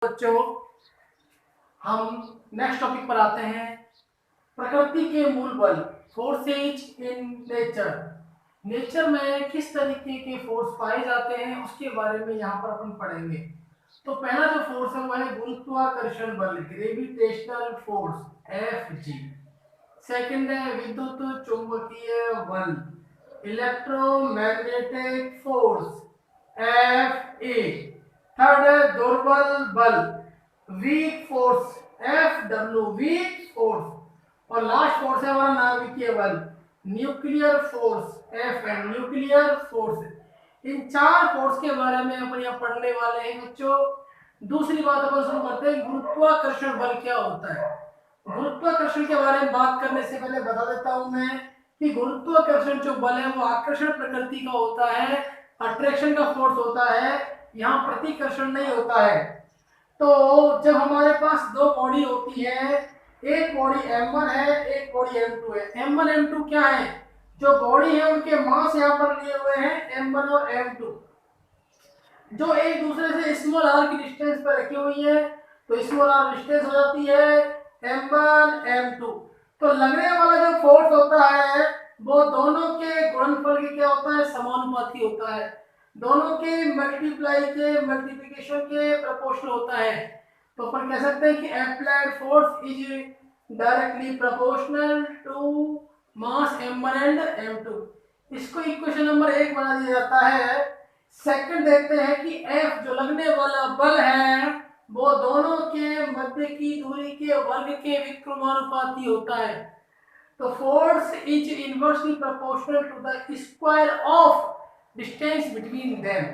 बच्चों, हम next topic पर आते हैं। प्रकृति के मूल बल, फोर्सेज इन नेचर। नेचर में किस तरीके के फोर्स पाए जाते हैं उसके बारे में यहाँ पर अपन पढ़ेंगे। तो पहला जो फोर्स है वो है गुरुत्वाकर्षण बल, gravitational force F G. Second है विद्युत चुंबकीय बल, electromagnetic force F A. Third है दुर्बल बल, weak force F W, weak force. और लास्ट फोर्स है हमारा नाभिकीय बल, nuclear force F N, nuclear force. इन चार फोर्स के बारे में अपन यहाँ पढ़ने वाले हैं बच्चों। दूसरी बात अपन शुरू करते हैं, गुरुत्वाकर्षण बल क्या होता है। गुरुत्वाकर्षण के बारे में बात करने से पहले बता देता हूं मैं कि गुरुत्वाकर्षण जो बल है वो आकर्षण प्रकृति का होता है, अट्रैक्शन का फोर्स होता है, यहाँ प्रतिकर्षण नहीं होता है। तो जब हमारे पास दो बॉडी होती है, एक बॉडी m1 है, एक बॉडी m2 है। m1 m2 क्या है, जो बॉडी है उनके मास यहाँ पर लिए हुए हैं m1 और m2, जो एक दूसरे से स्मॉल r की डिस्टेंस पर रखी हुई है। तो स्मॉल r डिस्टेंस हो जाती है m1 m2। तो लगने वाला जो फोर्स होता है वो दोनों के गुणनफल के क्या होता है, समानुपाती होता है। दोनों के मल्टीप्लाई के, मल्टीप्लिकेशन के प्रोपोर्शनल होता है। तो अपन कह सकते हैं कि applied force is directly proportional to mass m1 and m2। इसको इक्वेशन नंबर 1 बना दिया जाता है। सेकंड देखते हैं कि F जो लगने वाला बल है वो दोनों के मध्य की दूरी के वर्ग के विक्रमानुपाती होता है। तो force is inversely proportional to the square of distance between them.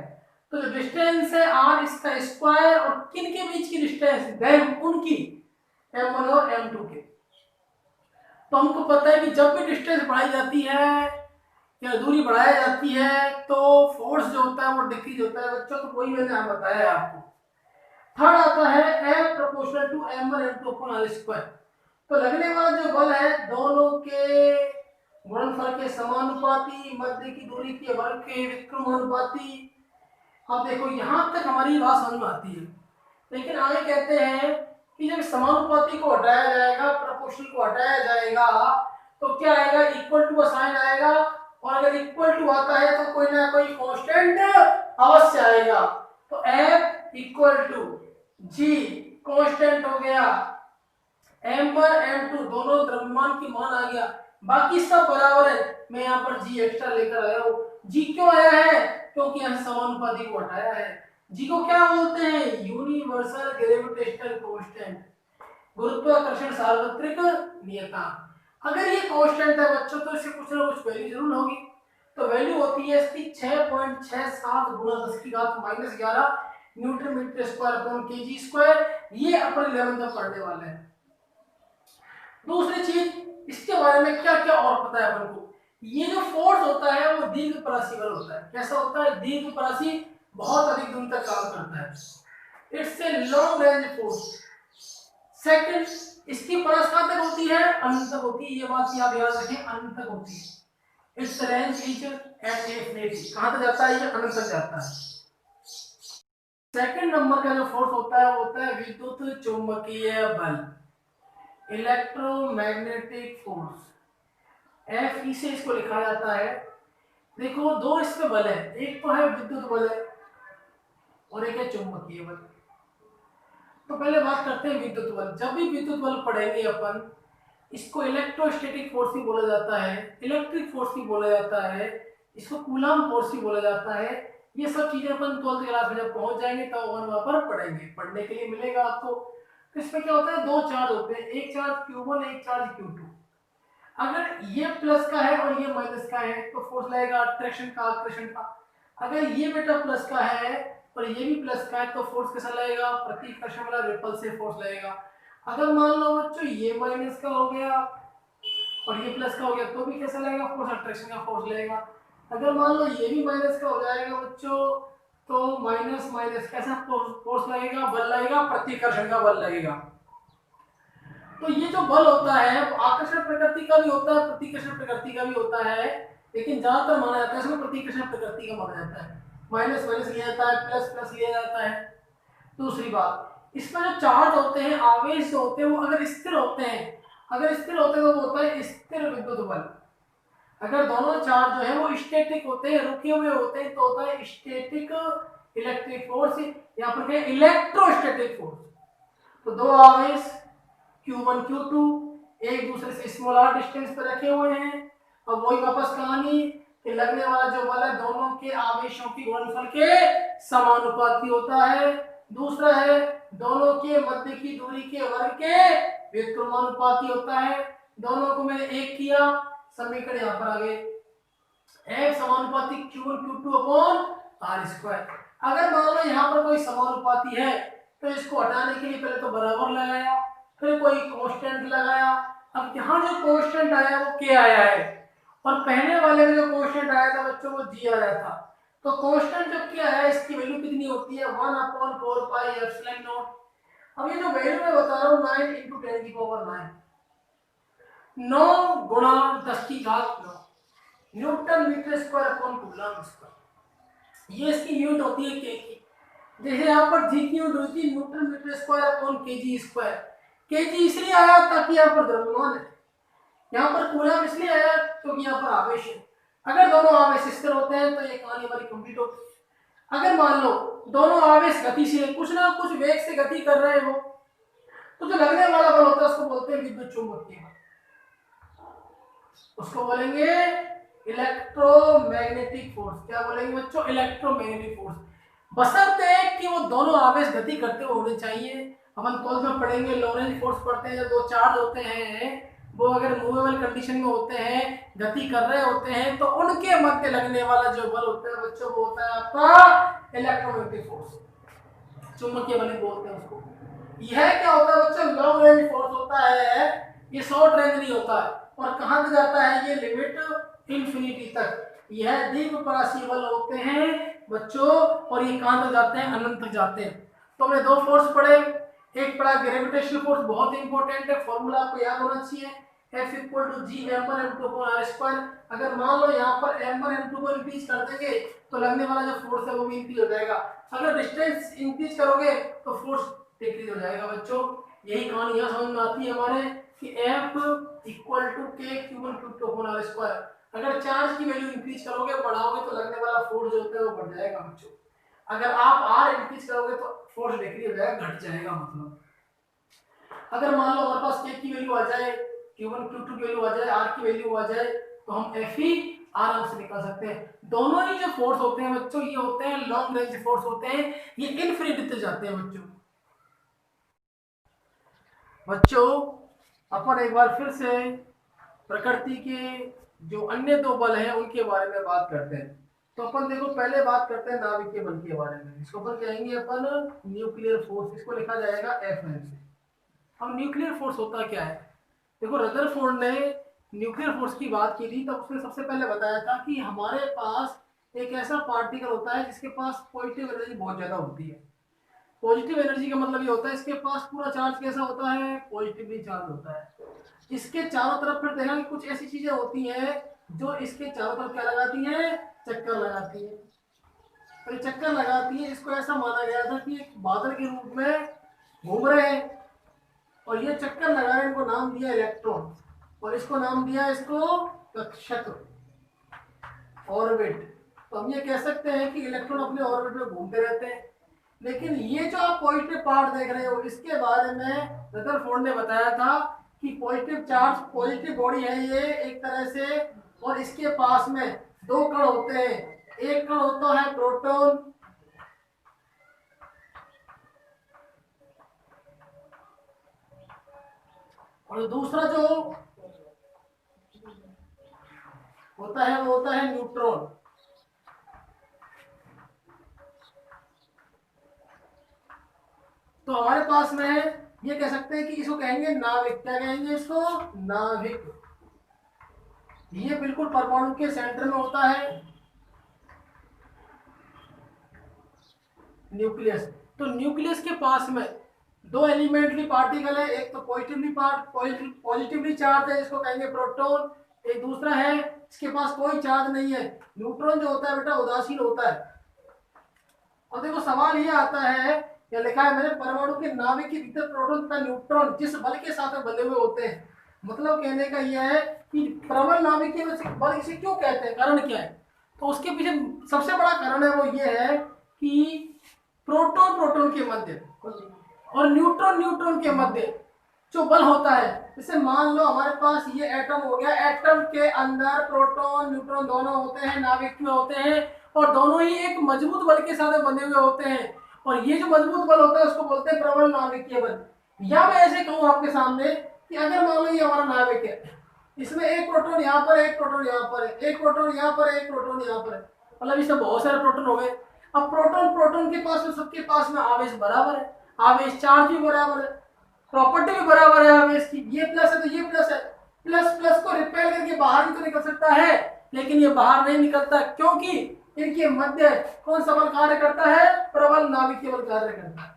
तो जो डिस्टेंस है r, इसका स्क्वायर, और किन के बीच की डिस्टेंस, देम उनकी, m1 और m2 के। तो हमको पता है कि जब भी डिस्टेंस बढ़ाई जाती है या दूरी बढ़ाई जाती है तो फोर्स जो होता है वो डिक्रीज होता है बच्चों। तो वही मैंने यहाँ बताया आपको। थर्ड आता है F proportional to m1 m2 upon r square. तो लगने वाला जो बल है दोनों के गुणनफल के समानुपाती, मध्य की दूरी के वर्ग के विक्रमानुपाती। अब देखो यहाँ तक हमारी बात समझ में आती है, लेकिन आगे कहते हैं कि जब समानुपाती को हटाया जाएगा, प्रोपोर्शनल को हटाया जाएगा, तो क्या आएगा, इक्वल टू का साइन आएगा। और अगर इक्वल टू आता है तो कोई ना कोई कांस्टेंट अवश्य आएगा। तो F equal to G constant हो गया, m1 m2 दोनों द्रव्यमान की मान आ गया, बाकी सब बराबर है। मैं यहाँ पर G एक्स्ट्रा लेकर आया हूँ। G क्यों आया है, क्योंकि यहाँ समानुपाती को हटाया है। G को क्या बोलते हैं, यूनिवर्सल ग्रेविटेशनल कांस्टेंट, गुरुत्वाकर्षण सार्वत्रिक नियतांक। अगर ये कांस्टेंट है बच्चों तो इससे कुछ ना कुछ वैल्यू जरूर होगी। तो वैल्यू होती है इसकी 6.67 गुणा 10 की घात -11 newton metre square upon KG square. ये अपन 11th में पढ़ने वाले हैं। दूसरी चीज, इसके बारे में क्या क्या और पता है अपन को, ये जो फोर्स होता है वो दीर्घपरासी बल होता है। कैसा होता है, दीर्घपरासी, बहुत अधिक दूर तक काम करता है। It's a long range force. Second, इसकी परस कहां तक होती है, अनंत तक होती है। ये बात आप याद रखें, अनंत तक होती है। It's range is at infinity, कहां तक जाता है, ये अनंत तक जाता है। सेकंड नंबर का जो फोर्स होता है वो होता है विद्युत चुंबकीय बल, इलेक्ट्रोमैग्नेटिक फोर्स एफ ई से इसको लिखा जाता है। देखो दो इसमें बल है, एक तो है विद्युत बल है और एक है चुंबकीय बल। तो पहले बात करते हैं विद्युत बल। जब भी विद्युत बल पढ़ेंगे अपन, इसको इलेक्ट्रोस्टैटिक फोर्स भी बोला जाता है, इलेक्ट्रिक फोर्स भी बोला जाता है, इसको कूलम्ब फोर्स भी बोला जाता है। ये सब चीजें अपन 12th क्लास में जब पहुंच जाएंगे तो अपन वहां पर पढ़ेंगे, पढ़ने के लिए मिलेगा आपको। तो इसमें क्या होता है, दो चार्ज होते हैं, एक चार्ज Q1, एक चार्ज Q2। अगर ये प्लस का है और ये माइनस का है तो फोर्स लगेगा अट्रैक्शन का, आकर्षण का। अगर ये बेटा प्लस का है और ये भी प्लस का है तो फोर्स कैसा लगेगा, प्रतिकर्षण वाला रिपल्सिव फोर्स लगेगा। अगर मान लो बच्चों ये माइनस का हो गया और ये प्लस का हो गया तो भी कैसा लगेगा, फोर्स अट्रैक्शन का फोर्स लगेगा। अगर मान लो ये भी माइनस का हो जाएगा बच्चों तो माइनस माइनस कैसा फोर्स लगेगा, बल लगेगा, प्रतिकर्षण का बल लगेगा। तो ये जो बल होता है वो आकर्षण प्रकृति का भी होता है, प्रतिकर्षण प्रकृति का भी होता है, लेकिन ज्यादातर माना जाता है इसमें प्रतिकर्षण प्रकृति का माना जाता है। माइनस माइनस लिया जाता है, प्लस प्लस लिया जाता है। दूसरी बात, इसमें जो चार्ज होते हैं, आवेश जो होते हैं, वो अगर स्थिर होते हैं, अगर स्थिर होते हैं तो वो होता है स्थिर विद्युत बल। अगर दोनों चार्ज जो है वो स्टैटिक होते हैं, रुके हुए होते हैं, तो होता है स्टैटिक इलेक्ट्रिक फोर्स, या फिर क्या इलेक्ट्रोस्टैटिक फोर्स। तो दो आवेश Q1 Q2 एक दूसरे से स्मॉल r डिस्टेंस पे रखे हुए हैं। अब वही वापस कहानी कि लगने वाला जो बल है दोनों के आवेशों की गुणनफल के समानुपाती होता है। दूसरा है दोनों के मध्य की दूरी के वर्ग के व्युत्क्रमानुपाती होता है। दोनों को मैंने एक किया, समीकरण यहाँ पर आ गए, F समानुपाती Q1 Q2 upon R square. अगर मान लो यहाँ पर कोई समानुपाती है तो इसको हटाने के लिए पहले तो बराबर लगाया, फिर कोई कांस्टेंट लगाया। अब यहाँ जो कांस्टेंट आया वो क्या आया है, और पहले वाले में जो कांस्टेंट आया था बच्चों वो जी आया था। तो कांस्टेंट जो क्या है इसकी वैल्यू कितनी होती है, 1/4 पाई एप्सिलॉन नॉट। अब ये जो वैल्यू मैं बता रहा हूँ 9 × 10⁹ 9 गुणा 10⁹9 newton metre square upon coulomb square. ये इसकी यूनिट होती है के की। जैसे यहाँ पर जी की यूनिट होती है newton metre square upon KG square. KG इसलिए आया ताकि यहाँ पर द्रव्यमान है, यहाँ पर कूलम इसलिए आया क्योंकि यहाँ पर आवेश है। अगर दोनों आवेश स्थिर होते हैं तो ये कहानी हमारी कंप्लीट होती है। अगर मान लो दोनों आवेश गतिशील, कुछ ना कुछ वेग से गति कर रहे हो, तो जो लगने वाला बल होता है उसको बोलते हैं विद्युत चुंबकीय बल, उसको बोलेंगे इलेक्ट्रोमैग्नेटिक फोर्स। क्या बोलेंगे बच्चों, इलेक्ट्रोमैग्नेटिक फोर्स। बशर्ते कि वो दोनों आवेश गति करते हुए होने चाहिए। अपन कॉलेज में पढ़ेंगे लॉरेंज फोर्स पढ़ते हैं, जब दो चार्ज होते हैं वो अगर मूवेबल कंडीशन में होते हैं, गति कर रहे होते हैं, तो उनके मध्य लगने वाला जो बल होता है बच्चों वो होता है आपका इलेक्ट्रोमैग्नेटिक फोर्स, चुंबकीय बल बोलते हैं उसको। यह क्या होता है बच्चों, लॉन्ग रेंज फोर्स होता है, ये शॉर्ट रेंज नहीं होता है। और कहां तक जाता है ये, लिमिट इंफिनिटी तक। यह दीर्घपरासीय बल होते हैं बच्चों, और ये कहां तक जाते हैं, अनंत तक जाते हैं। तो हमने दो फोर्स पढ़े, एक पढ़ा ग्रेविटेशनल फोर्स, बहुत इंपॉर्टेंट है, फॉर्मूला आपको याद होना चाहिए, F = G m1 m2 r square. अगर मान लो यहाँ पर m1 m2 को इंक्रीज कर देंगे तो लगने वाला जो फोर्स है वो भी इंक्रीज हो जाएगा। अगर डिस्टेंस इंक्रीज करोगे तो फोर्स डिक्रीज हो जाएगा बच्चों। यही कहानी यहाँ समझ में आती है हमारे कि F = K Q1 Q2 r square. अगर चार्ज की वैल्यू इंक्रीज करोगे, बढ़ाओगे, तो लगने वाला फोर्स जो होता है वो बढ़ जाएगा बच्चों। अगर आप R इंक्रीज करोगे तो फोर्स डिक्रीज हो जाएगा, घट जाएगा। मतलब अगर मान लो हमारे पास K की वैल्यू आ जाए, Q1 Q2 की वैल्यू आ जाए, R की वैल्यू आ जाए, तो हम F ही आराम से निकाल सकते हैं। दोनों ही जो फोर्स होते हैं बच्चों ये होते हैं लॉन्ग रेंज फोर्स होते हैं, ये इनफिनिटी तक जाते हैं बच्चों। बच्चों अपन एक बार फिर से प्रकृति के जो अन्य दो बल हैं उनके बारे में बात करते हैं। तो अपन देखो पहले बात करते हैं नाभिकीय बल के बारे में। इसको अपन कहेंगे अपन न्यूक्लियर फोर्स, इसको लिखा जाएगा Fn से। अब न्यूक्लियर फोर्स होता क्या है, देखो रदरफोर्ड ने न्यूक्लियर फोर्स की बात की थी, तब उसने सबसे पहले बताया था कि हमारे पास एक ऐसा पार्टिकल होता है जिसके पास पॉजिटिव एनर्जी बहुत ज्यादा होती है। पॉजिटिव एनर्जी का मतलब ये होता है इसके पास पूरा चार्ज कैसा होता है, पॉजिटिवली चार्ज होता है। इसके चारों तरफ फिर देखा कि कुछ ऐसी चीजें होती हैं जो इसके चारों तरफ क्या लगाती हैं, चक्कर लगाती है। तो चक्कर लगाती है, इसको ऐसा माना गया था कि एक बादल के रूप में घूम रहे हैं, और ये चक्कर लगा रहे हैं, इनको नाम दिया इलेक्ट्रॉन, और इसको नाम दिया इसको कक्षक, ऑर्बिट। तो हम ये कह सकते हैं कि इलेक्ट्रॉन अपने ऑर्बिट में घूमते रहते हैं। लेकिन ये जो आप पॉजिटिव पार्ट देख रहे हो इसके बारे में रदरफोर्ड ने बताया था कि पॉजिटिव चार्ज, पॉजिटिव बॉडी है ये एक तरह से, और इसके पास में दो कण होते हैं, एक कण होता है प्रोटॉन और दूसरा जो होता है वो होता है न्यूट्रॉन। तो हमारे पास में ये कह सकते हैं कि इसको कहेंगे नाभिक। क्या कहेंगे इसको, नाभिक। ये बिल्कुल परमाणु के सेंटर में होता है न्यूक्लियस। तो न्यूक्लियस के पास में दो एलिमेंट्री पार्टिकल है, एक तो पॉजिटिवली चार्ज है इसको कहेंगे प्रोटॉन, एक दूसरा है इसके पास कोई चार्ज नहीं है, न्यूट्रॉन जो होता है बेटा उदासीन होता है। और देखो सवाल ये आता है क्या लिखा है मैंने, परमाणु के नाभिक के भीतर प्रोटॉन तथा न्यूट्रॉन जिस बल के साथ में बंधे हुए होते हैं। मतलब कहने का यह है कि प्रबल नाभिक के बल इसे क्यों कहते हैं, कारण क्या है, तो उसके पीछे सबसे बड़ा कारण है वो ये है कि प्रोटॉन प्रोटॉन के मध्य और न्यूट्रॉन न्यूट्रॉन के मध्य जो बल होता है, जैसे मान लो हमारे पास ये एटम हो गया, एटम के अंदर प्रोटॉन न्यूट्रॉन दोनों होते हैं, नाभिक में होते हैं, और दोनों ही एक मजबूत बल के साथ बंधे हुए होते हैं, और ये जो मजबूत बल होता है उसको बोलते हैं प्रबल नाभिकीय बल। या मैं ऐसे कहूँ आपके सामने कि अगर मान लो ये हमारा नाभिक है, इसमें एक प्रोटॉन यहाँ पर, एक प्रोटॉन यहाँ पर है, एक प्रोटॉन यहाँ पर, एक प्रोटॉन यहाँ पर है, मतलब इसमें बहुत सारे प्रोटॉन हो गए। अब प्रोटॉन प्रोटॉन के पास में सबके पास में आवेश बराबर है, आवेश चार्ज भी बराबर है, प्रॉपर्टी भी बराबर है आवेश की, ये प्लस है तो ये प्लस है, प्लस प्लस को रिपेल करके बाहर भी तो निकल सकता है, लेकिन ये बाहर नहीं निकलता क्योंकि इनके मध्य कौन सा बल कार्य करता है, प्रबल नाभिकीय बल कार्य करता है।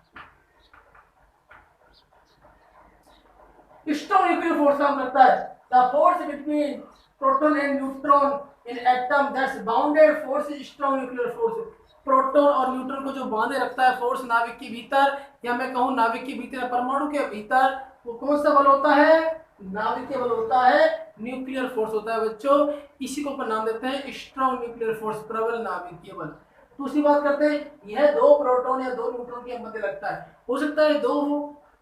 स्ट्रॉन्ग न्यूक्लियर फोर्स काम करता है, the force between proton and neutron in atom that's bounded force is strong nuclear force. Proton और न्यूट्रॉन को जो बांधे रखता है फोर्स नाभिक के भीतर, या मैं कहूं नाभिक के भीतर परमाणु के भीतर, वो कौन सा बल होता है, नाभिकीय बल होता है, न्यूक्लियर फोर्स होता है बच्चों। इसी को अपन नाम देते हैं स्ट्रॉन्ग न्यूक्लियर फोर्स, प्रबल नाभिकीय बल। दूसरी बात करते हैं, यह दो प्रोटॉन या दो न्यूट्रॉन के मध्य लगता है, हो सकता है 2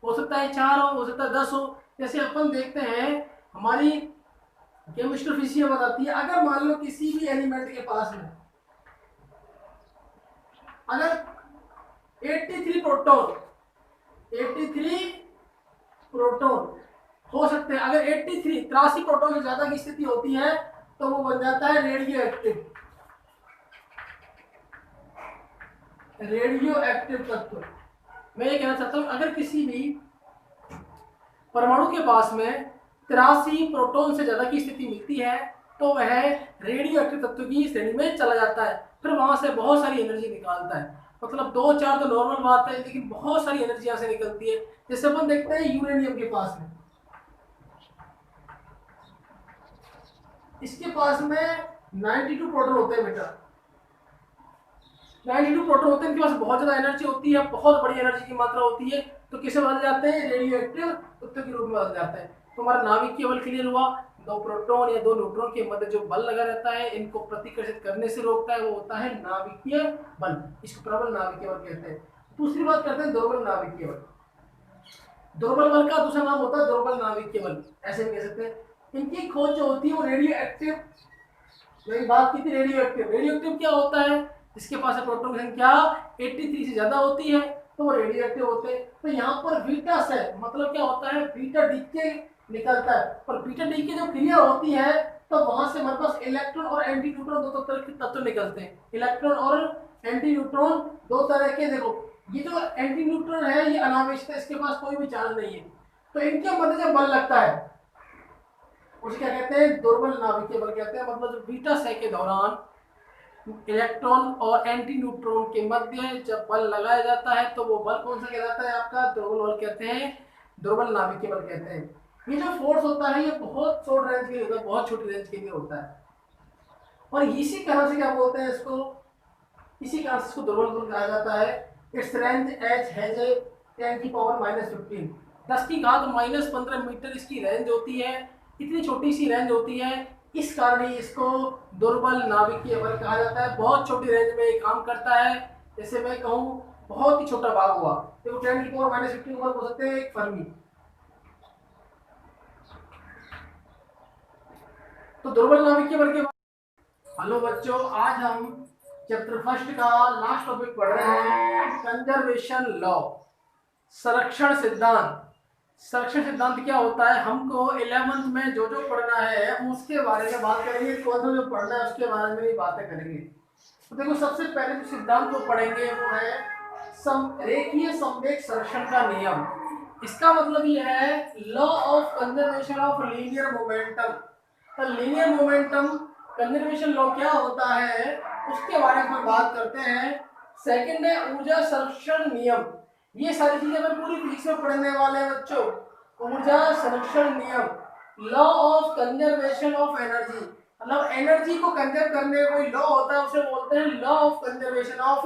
हो सकता है 4 हो सकता है 10 हो। जैसे अपन देखते हैं हमारी केमिस्ट्री फिजिक्स बताती है, अगर मान लो किसी भी एलिमेंट के पास में अगर 83 प्रोटॉन 83 प्रोटॉन हो सकते हैं, अगर 83 प्रोटॉन से ज्यादा की स्थिति होती है तो वो बन जाता है रेडियो एक्टिव, रेडियो एक्टिव तत्व। मैं ये कहना चाहता हूं अगर किसी भी परमाणु के पास में 83 प्रोटॉन से ज्यादा की स्थिति मिलती है तो वह रेडियो एक्टिव तत्व की श्रेणी में चला जाता है, फिर वहां से बहुत सारी एनर्जी निकालता है। मतलब 2-4 तो नॉर्मल बात है, लेकिन बहुत सारी एनर्जी यहां से निकलती है। जैसे अपन देखते हैं यूरेनियम के पास में, इसके पास में 92 प्रोटॉन होते हैं बेटा, 92 प्रोटॉन होते हैं, इनके पास बहुत ज्यादा एनर्जी होती है, बहुत बड़ी एनर्जी की मात्रा होती है, तो किसे बदल जाते हैं, रेडियो एक्टिव तत्व के रूप में बदल जाते हैं। तो हमारा नाभिकीय बल क्लियर हुआ, 2 प्रोटॉन या 2 न्यूट्रॉन के मध्य जो बल लगा रहता है इनको प्रतिकर्षित करने से रोकता है, वो होता है नाभिकीय बल, इसको प्रबल नाभिकीय बल कहते हैं। दूसरी बात करते हैं दुर्बल नाभिकीय बल। दुर्बल बल का दूसरा नाम होता है दुर्बल नाभिकीय बल, ऐसे भी कह सकते हैं। इनकी खोज जो होती है वो रेडियो एक्टिव, मेरी बात की थी रेडियो एक्टिव। रेडियो एक्टिव क्या होता है, जिसके पास प्रोटॉन की संख्या 83 से ज्यादा होती है तो वो रेडियो एक्टिव होते हैं। तो यहाँ पर बीटा से मतलब क्या होता है, बीटा डीके निकलता है, और बीटा डीके जब क्रिया होती है तो वहां से हमारे पास इलेक्ट्रॉन और एंटी न्यूट्रॉन दो तरह के तत्व निकलते हैं। इलेक्ट्रॉन और एंटी न्यूट्रॉन दो तरह के, देखो ये जो एंटी न्यूट्रॉन है ये अनावेशित है, इसके पास कोई भी चार्ज नहीं है, तो इनके मध्य जब बल लगता है उसे क्या कहते हैं, दुर्बल नाभिकीय बल कहते हैं। मतलब जो बीटा से के दौरान इलेक्ट्रॉन और एंटी न्यूट्रॉन के मध्य जब बल लगाया जाता है तो वो बल कौन सा कहलाता है, आपका दुर्बल बल कहते हैं, दुर्बल नाभिकीय बल कहते हैं। ये जो फोर्स होता है ये बहुत शॉर्ट रेंज के लिए होता है, बहुत छोटी रेंज के लिए होता है, और इसी कारण से क्या बोलते हैं इसको, इसी कारण से इसको दुर्बल बल कहा जाता है। It's range H has a 10 की पावर -15, 10 की घात -15 मीटर इसकी रेंज होती है, इतनी छोटी सी रेंज होती है, इस कारण ही इसको दुर्बल नाभिकीय बल कहा जाता है। बहुत छोटी रेंज में ये काम करता है, जैसे मैं कहूँ बहुत ही छोटा भाग हुआ, देखो 10 की पावर -15 ऊपर हो सकते हैं एक फर्मी। तो दुर्बल नाभिकीय बल के, हेलो बच्चों, आज हम चैप्टर फर्स्ट का लास्ट टॉपिक पढ़ रहे हैं, कंजर्वेशन लॉ, संरक्षण सिद्धांत। संरक्षण सिद्धांत क्या होता है, हमको 11th में जो जो पढ़ना है उसके बारे में बात करेंगे, 12th में जो पढ़ना है उसके बारे में भी बातें करेंगे। तो देखो सबसे पहले जो सिद्धांत को पढ़ेंगे वो है रेखीय संवेग संरक्षण का नियम। इसका मतलब ये है law of conservation of linear momentum. तो लीनियर मोमेंटम कंजर्वेशन लॉ क्या होता है उसके बारे में हम बात करते हैं। सेकंड है ऊर्जा संरक्षण नियम, ये सारी चीजें हम पूरी फिजिक्स में पढ़ने वाले हैं बच्चों। ऊर्जा संरक्षण नियम, law of conservation of energy, मतलब एनर्जी को कंजर्व करने का कोई लॉ होता है उसे बोलते हैं law of conservation of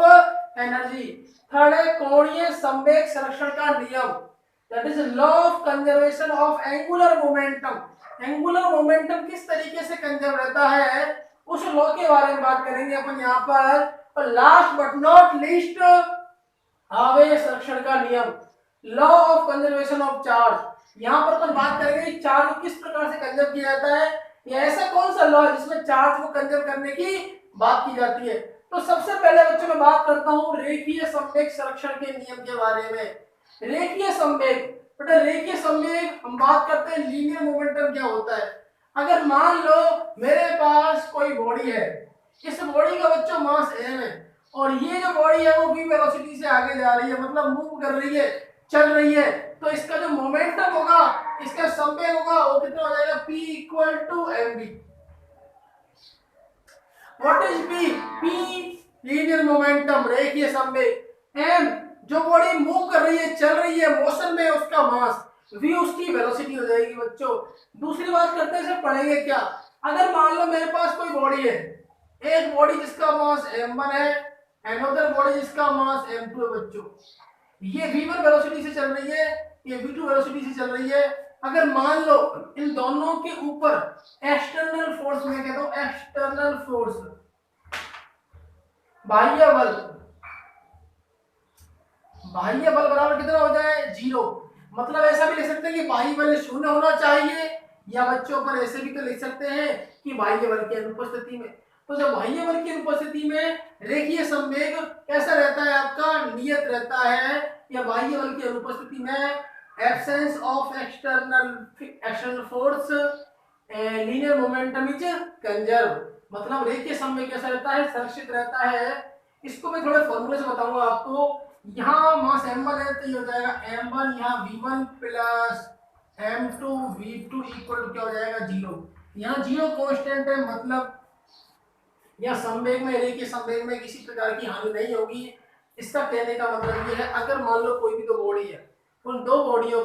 energy. Third है कोणीय संवेग संरक्षण का नियम, that is law of conservation of angular momentum. Angular momentum किस तरीके से कंजर्व रहता है उस लॉ के बारे में बात करेंगे अपन यहाँ पर। और लास्ट बट नॉट लीस्ट आवेश संरक्षण का नियम, law of conservation of charge. यहाँ पर अपन बात करेंगे चार्ज को किस प्रकार से कंजर्व किया जाता है, या ऐसा कौन सा लॉ है जिसमें चार्ज को कंजर्व करने की बात की जाती है। तो सबसे पहले बच्चों मैं बात करता हूँ रेखीय संवेग संरक्षण के नियम के बारे में। रेखीय संवेग, बेटा रेखीय संवेग हम बात करते हैं लीनियर मोमेंटम क्या होता है। अगर मान लो मेरे पास कोई बॉडी है, इस बॉडी का बच्चों मास m है और ये जो बॉडी है वो v वेलोसिटी से आगे जा रही है, मतलब मूव कर रही है, चल रही है, तो इसका जो मोमेंटम होगा, इसका संवेग होगा वो कितना हो जाएगा p equal to mv। What is p? p linear momentum, रेखीय संवेग। m जो बॉडी मूव कर रही है, चल रही है, मोशन में, उसका मास, v उसकी वेलोसिटी हो जाएगी बच्चों। दूसरी बात करते हैं, इसे पढ़ेंगे क्या। अगर मान लो मेरे पास कोई बॉडी है, एक बॉडी जिसका मास m1 है, अनदर बॉडी जिसका मास m2 है बच्चों। ये v1 वेलोसिटी से चल रही है, ये v2 वेलोसिटी से चल रही है। अगर मान लो इन दोनों के ऊपर एक्सटर्नल फोर्स, मैं कहता हूं एक्सटर्नल फोर्स, बाह्य बल, बाह्य बल बराबर कितना हो जाए 0। मतलब ऐसा भी लिख सकते हैं कि बाह्य बल 0 होना चाहिए, या बच्चों पर ऐसे भी तो लिख सकते हैं कि बाह्य बल की अनुपस्थिति में। तो जब बाह्य बल की अनुपस्थिति में रेखीय संवेग कैसा रहता है आपका, नियत रहता है, या बाह्य बल की अनुपस्थिति में absence of external force linear momentum is conserve. मतलब रेखीय संवेग कैसा रहता है, संरक्षित रहता है। इसको मैं थोड़े फॉर्मूले से बताऊंगा आपको। यहाँ मास m1 है तो ये हो जाएगा m1 यहाँ v1 plus m2 v2 equal to क्या हो जाएगा 0। यहाँ 0 कांस्टेंट है, मतलब या संवेग में, रेखीय संवेग में किसी प्रकार की हानि नहीं होगी। इसका कहने का मतलब ये है, अगर मान लो कोई भी दो बॉडी है, उन दो बॉडियों